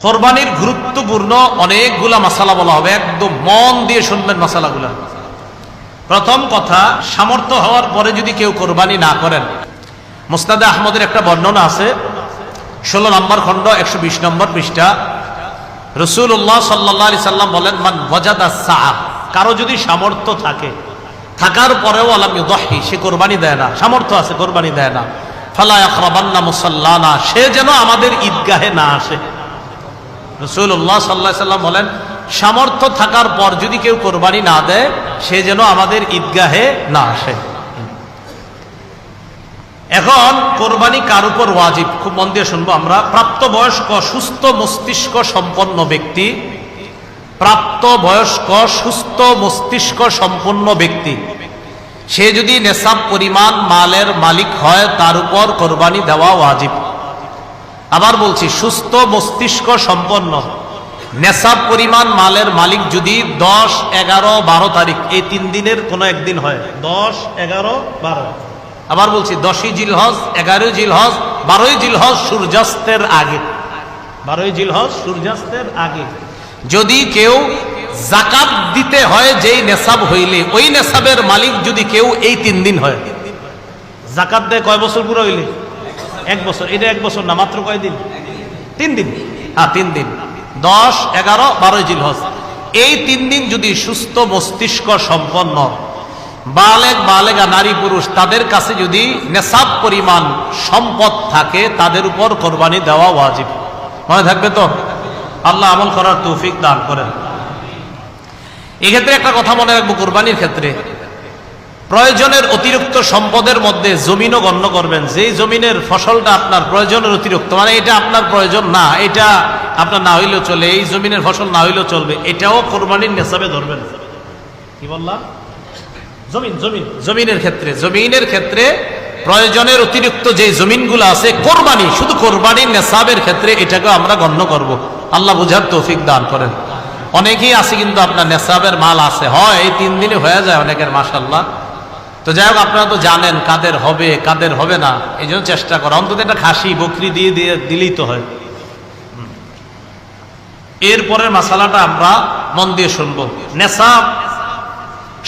কোরবানির গুরুত্বপূর্ণ অনেকগুলা মাসালা বলা হবে, একদম মন দিয়ে শুনবেন মাসালাগুলা। প্রথম কথা, সামর্থ্য হওয়ার পরে যদি কেউ কোরবানি না করেন, মুসনাদে আহমদের একটা বর্ণনা আছে, 16 নম্বর খণ্ড 120 নম্বর পৃষ্ঠা। রাসূলুল্লাহ সাল্লাল্লাহু আলাইহি সাল্লাম বলেন, মান ওয়াজাদা সাআ, কারো যদি সামর্থ্য থাকে, থাকার পরেও আলাম ইউদাহি, সে কোরবানি দেয় না, সামর্থ্য আছে কোরবানি দেয় না, ফালা ইয়াকরাবান্না মুসাল্লানা, সে যেন আমাদের ঈদগাহে না আসে। রাসূলুল্লাহ সাল্লাল্লাহু আলাইহি সাল্লাম বলেন, সামর্থ্য থাকার পর যদি কেউ কোরবানি না দেয়, সে যেন আমাদের ঈদগাহে না আসে। এখন কোরবানি কার উপর ওয়াজিব, খুব মন দিয়ে শুনবো আমরা। প্রাপ্তবয়স্ক সুস্থ মস্তিষ্ক সম্পন্ন ব্যক্তি, প্রাপ্তবয়স্ক সুস্থ মস্তিষ্ক সম্পন্ন ব্যক্তি, সে যদি নেশাব পরিমাণ মালের মালিক হয়, তার উপর কোরবানি দেওয়া ওয়াজিব। আবার বলছি, সুস্থ মস্তিষ্ক সম্পন্ন নেশাব পরিমাণ মালের মালিক যদি 10, 11, 12 তারিখ এই 3 দিনের কোনো একদিন হয়, 10, 11, 12, আবার বলছি 10ই জিলহজ, 11ই জিলহজ, 12ই জিলহজ সূর্যাস্তের আগে, 12ই জিলহজ সূর্যাস্তের আগে যদি কেউ যাকাত দিতে হয়, যেই নেশাব হইলে ওই নেশাবের মালিক যদি কেউ এই 3 দিন হয়, যাকাত দেয় কয় বছর পুরো হইলে? 1 বছর। এটা 1 বছর না, মাত্র কয়দিন? 3 দিন। হ্যাঁ, 3 দিন, 10, 11, 12 জিলহজ, এই 3 দিন যদি সুস্থ মস্তিষ্ক সম্পন্ন বালেগ বালেগা নারী পুরুষ তাদের কাছে যদি নেশাব পরিমাণ সম্পদ থাকে, তাদের উপর কোরবানি দেওয়া ওয়াজিব। মনে থাকবে তো? আল্লাহ আমল করার তৌফিক দান করেন। এক্ষেত্রে একটা কথা মনে রাখবো, কোরবানির ক্ষেত্রে প্রয়োজনের অতিরিক্ত সম্পদের মধ্যে জমিনও গণ্য করবেন। যেই জমিনের ফসলটা আপনার প্রয়োজনের অতিরিক্ত, মানে এটা আপনার প্রয়োজন না, এটা আপনার না হইলেও চলে, এই জমিনের ফসল না হইলেও চলবে, এটাও কোরবানির নেশাবে ধরবেন। কি বললাম? জমিনের ক্ষেত্রে প্রয়োজনের অতিরিক্ত যে জমিনগুলো আছে, কোরবানি, শুধু কোরবানির নেশাবের ক্ষেত্রে এটাকে আমরা গণ্য করব। আল্লাহ বুঝার তৌফিক দান করেন। অনেকেই আছে কিন্তু আপনার নেশাবের মাল আছে, হয় এই 3 দিনে হয়ে যায় অনেকের, মাশাআল্লাহ। তো যাই হোক, আপনারা তো জানেন কাদের হবে কাদের হবে না, এই জন্য চেষ্টা করা, অন্তত একটা খাসি বকরি দিয়ে দিলেই তো হয়। এরপরের মাসালাটা আমরা মন দিয়ে শুনবো। নেশাব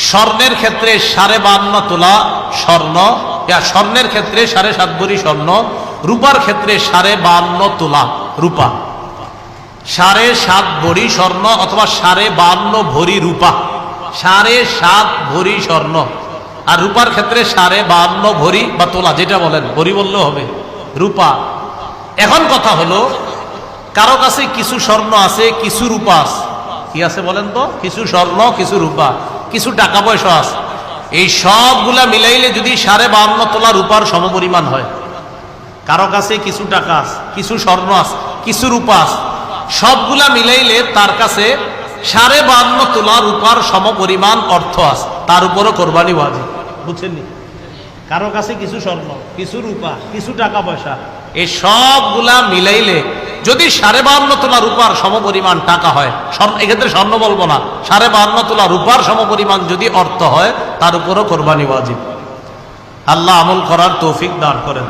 স্বর্ণের ক্ষেত্রে 52.5 তোলা স্বর্ণ, স্বর্ণের ক্ষেত্রে 7.5 ভরি স্বর্ণ, রূপার ক্ষেত্রে 52.5 তোলা রূপা, 7.5 ভরি স্বর্ণ অথবা 52.5 ভরি রূপা, 7.5 ভরি স্বর্ণ, আর রূপার ক্ষেত্রে 52.5 ভরি বা তোলা, যেটা বলেন, ভরি বললেও হবে, রূপা। এখন কথা হলো, কারো কাছে কিছু স্বর্ণ আছে, কিছু রূপা আছে। কি আছে বলেন তো? কিছু স্বর্ণ, কিছু রূপা, কিছু টাকা পয়সা আছে। এই সবগুলা মিলাইলে যদি 52.5 তোলা রূপার সমপরিমাণ হয়, কারো কাছে কিছু টাকা আছে, কিছু স্বর্ণ আছে, কিছু রূপা আছে, সবগুলা মিলাইলে তার কাছে 52.5 তোলা রূপার সমপরিমাণ অর্থ আছে, তার উপরও কোরবানি ওয়াজিব। বুঝছেন? কারো কাছে কিছু স্বর্ণ, কিছু রূপা, কিছু টাকা পয়সা, এই সবগুলা মিলাইলে যদি 52.5 তোলা রূপার সমপরিমাণ টাকা হয়, এক্ষেত্রে স্বর্ণ বলবো না, 52.5 তোলা রূপার সমপরিমাণ যদি অর্থ হয়, তার উপরও কোরবানি ওয়াজিব। আল্লাহ আমল করার তৌফিক দান করেন।